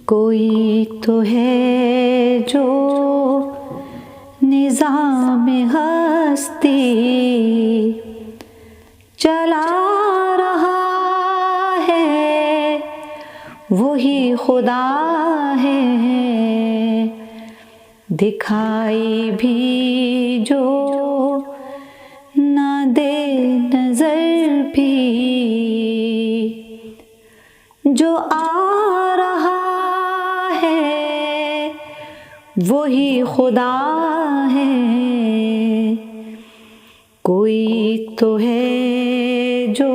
کوئی تو ہے جو نظام ہستی چلا رہا ہے، وہی خدا ہے، دکھائی بھی جو نہ دے نظر بھی، جو آ رہا ہے وہی خدا ہے، کوئی تو ہے جو۔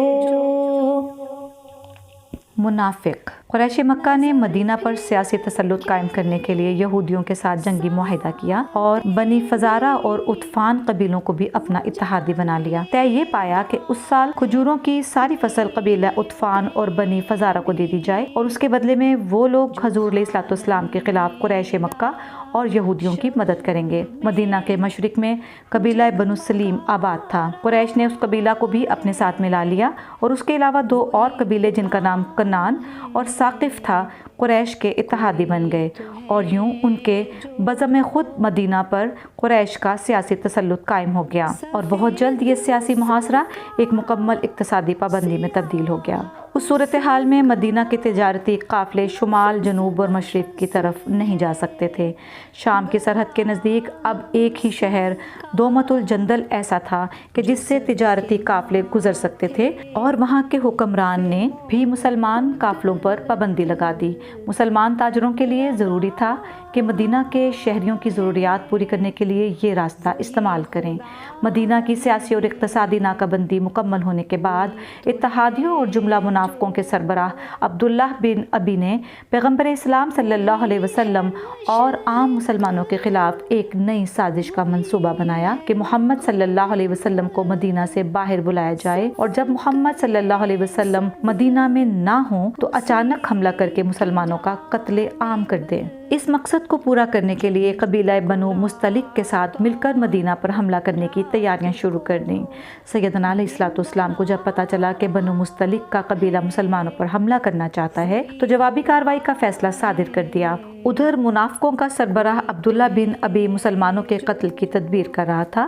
منافق۔ قریش مکہ نے مدینہ پر سیاسی تسلط قائم کرنے کے لیے یہودیوں کے ساتھ جنگی معاہدہ کیا اور بنی فزارہ اور عطفان قبیلوں کو بھی اپنا اتحادی بنا لیا۔ طے یہ پایا کہ اس سال کھجوروں کی ساری فصل قبیلہ عطفان اور بنی فزارہ کو دے دی جائے اور اس کے بدلے میں وہ لوگ حضور علیہ السلام کے خلاف قریش مکہ اور یہودیوں کی مدد کریں گے۔ مدینہ کے مشرق میں قبیلہ بنو سلیم آباد تھا۔ قریش نے اس قبیلہ کو بھی اپنے ساتھ ملا لیا اور اس کے علاوہ 2 اور قبیلے جن کا نام کنان اور ثاقف تھا قریش کے اتحادی بن گئے، اور یوں ان کے بزم خود مدینہ پر قریش کا سیاسی تسلط قائم ہو گیا، اور بہت جلد یہ سیاسی محاصرہ ایک مکمل اقتصادی پابندی میں تبدیل ہو گیا۔ اس صورتحال میں مدینہ کے تجارتی قافلے شمال، جنوب اور مشرق کی طرف نہیں جا سکتے تھے۔ شام کی سرحد کے نزدیک اب ایک ہی شہر دومت الجندل ایسا تھا کہ جس سے تجارتی قافلے گزر سکتے تھے، اور وہاں کے حکمران نے بھی مسلمان قافلوں پر پابندی لگا دی۔ مسلمان تاجروں کے لیے ضروری تھا کہ مدینہ کے شہریوں کی ضروریات پوری کرنے کے لیے یہ راستہ استعمال کریں۔ مدینہ کی سیاسی اور اقتصادی ناکہ بندی مکمل ہونے کے بعد اتحادیوں اور جملہ منافقوں کے سربراہ عبداللہ بن ابی نے پیغمبر اسلام صلی اللہ علیہ وسلم اور عام مسلمانوں کے خلاف ایک نئی سازش کا منصوبہ بنایا کہ محمد صلی اللہ علیہ وسلم کو مدینہ سے باہر بلایا جائے، اور جب محمد صلی اللہ علیہ وسلم مدینہ میں نہ ہوں تو اچانک حملہ کر کے مسلمانوں کا قتل عام کر دیں۔ اس مقصد کو پورا کرنے کے لیے قبیلہ بنو مستلق کے ساتھ مل کر مدینہ پر حملہ کرنے کی تیاریاں شروع کر دیں۔ سیدنا علیہ السلام کو جب پتہ چلا کہ بنو مستلق کا قبیلہ مسلمانوں پر حملہ کرنا چاہتا ہے تو جوابی کارروائی کا فیصلہ صادر کر دیا۔ ادھر منافقوں کا سربراہ عبداللہ بن ابی مسلمانوں کے قتل کی تدبیر کر رہا تھا،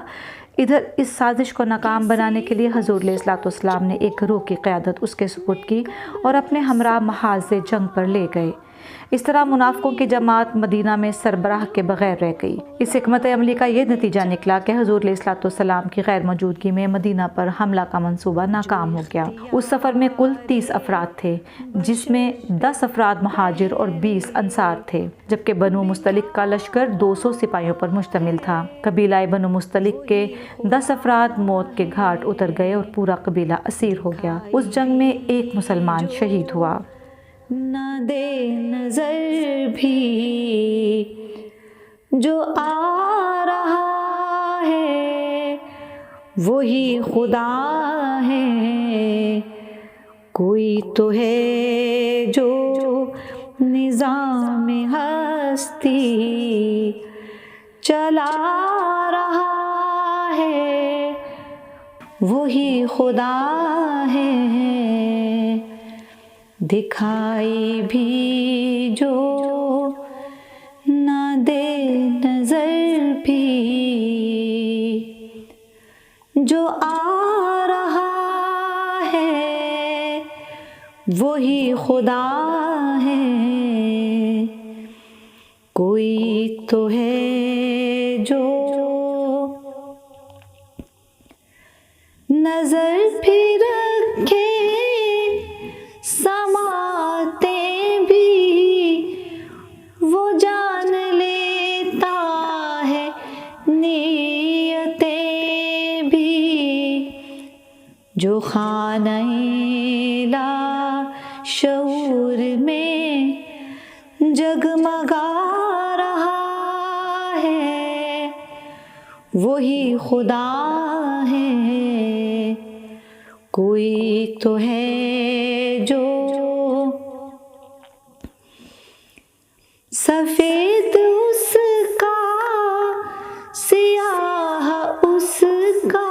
ادھر اس سازش کو ناکام بنانے کے لیے حضور علیہ السلام نے ایک گروہ کی قیادت اس کے سپرد کی اور اپنے ہمراہ محاذ جنگ پر لے گئے۔ اس طرح منافقوں کی جماعت مدینہ میں سربراہ کے بغیر رہ گئی۔ اس حکمت عملی کا یہ نتیجہ نکلا کہ حضور علیہ السلام کی غیر موجودگی میں مدینہ پر حملہ کا منصوبہ ناکام ہو گیا۔ اس سفر میں کل 30 افراد تھے، جس میں 10 افراد مہاجر اور 20 انصار تھے، جبکہ بنو مستلق کا لشکر 200 سپاہیوں پر مشتمل تھا۔ قبیلہ بنو مستلق کے 10 افراد موت کے گھاٹ اتر گئے اور پورا قبیلہ اسیر ہو گیا۔ اس جنگ میں ایک مسلمان شہید ہوا۔ نہ دے نظر بھی، جو آ رہا ہے وہی خدا ہے، کوئی تو ہے جو نظام ہستی چلا رہا ہے، وہی خدا ہے، دکھائی بھی جو نہ دے نظر بھی، جو آ رہا ہے وہی خدا ہے، کوئی تو ہے جو۔ نظر بھی رکھے سماتے بھی، وہ جان لیتا ہے نیتیں بھی، جو خانہ لا شعور میں جگمگا رہا ہے، وہی خدا ہے، کوئی تو ہے جو۔ سفید اس کا، سیاہ اس کا،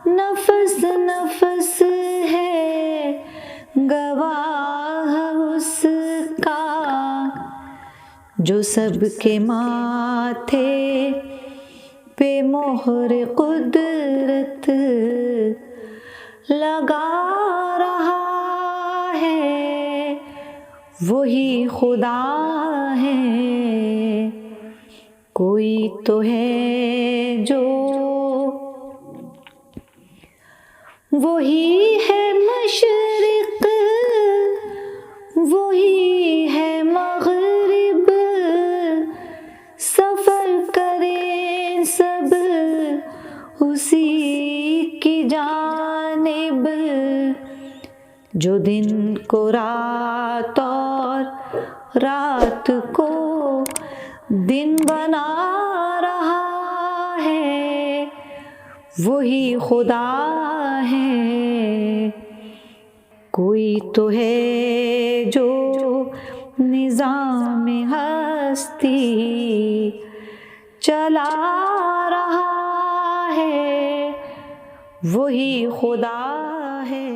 نفس نفس ہے گواہ اس کا، جو سب کے ماتھے پہ مہر قدرت لگا رہا ہے، وہی خدا ہے۔ کوئی تو ہے جو وہی ہے مشرق، وہی ہے مغرب، سفر کریں سب اسی کی جانب، جو دن کو رات اور رات کو دن بنا رہا ہے، وہی خدا ہے۔ کوئی تو ہے جو نظام ہستی چلا رہا ہے، وہی خدا ہے۔